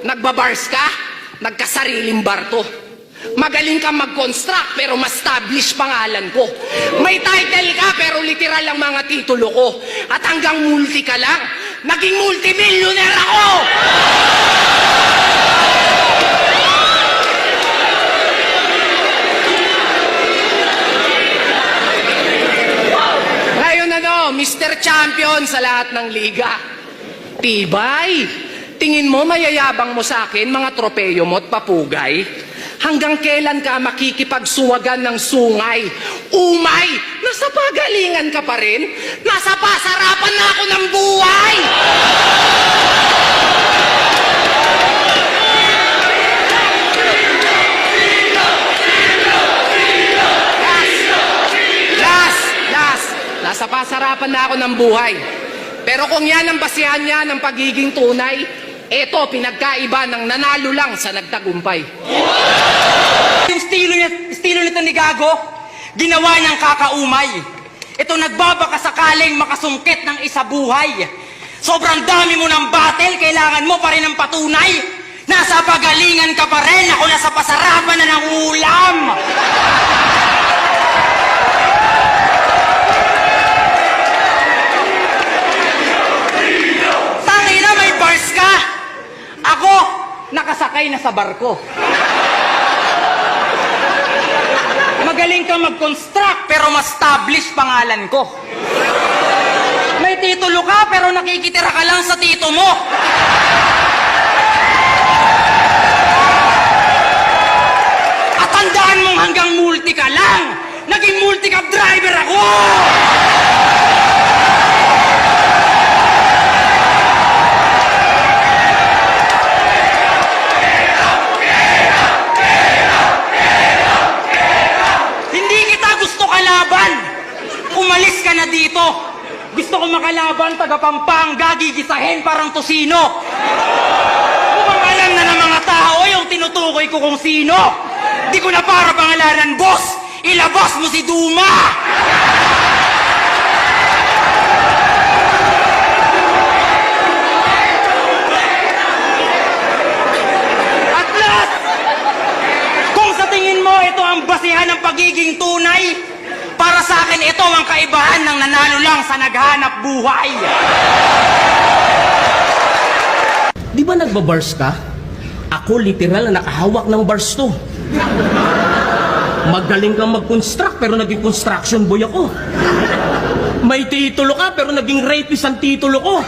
Nagbabars ka? Nagkasariling bar to. Magaling kang mag-construct pero ma-establish pangalan ko. May title ka pero literal ang mga titulo ko. At hanggang multi ka lang, naging multimillionaire ako! Ngayon Mr. Champion sa lahat ng liga. Tibay! Tingin mo mayayabang mo sa akin mga tropeyo mo at papugay? Hanggang kailan ka makikipagsuwagan ng sungay? Umay! Nasa pagalingan ka pa rin? Nasa pasarapan na ako ng buhay! Last! Nasa pasarapan na ako ng buhay. Pero kung yan ang basihan niya ng pagiging tunay, eto pinagkaiba ng nanalo lang sa nagtagumpay. Yung estilo nito ni Gago, ginawa niyang kakaumay. Ito nagbabaka sakaling makasungkit ng isa buhay. Sobrang dami mo ng battle, kailangan mo pa rin ng patunay. Nasa pagalingan ka pa rin, ako nasa pasarapan na ng ulam. Tangina, may bars ka. Ako, nakasakay na sa barko. Magaling kang mag-construct pero ma-establish pangalan ko. May titulo ka pero nakikitira ka lang sa tito mo. At tandaan mong hanggang multi ka lang. Naging multi-cab driver ako! Umalis ka na dito. Gusto ko makalaban, taga Pampanga, gigisahin parang tosino. Mukhang alam na ng mga tao yung tinutukoy ko kung sino. Di ko na para pangalanan, boss. Ilabas mo si Duma. At last, kung sa tingin mo ito ang basihan ng pagiging tunay, para sa akin, ito ang kaibahan ng nanalo lang sa naghanap buhay. Di ba nagbabars ka? Ako literal na nakahawak ng bars to. Magaling kang mag-construct pero naging construction boy ako. May titulo ka pero naging rapist ang titulo ko.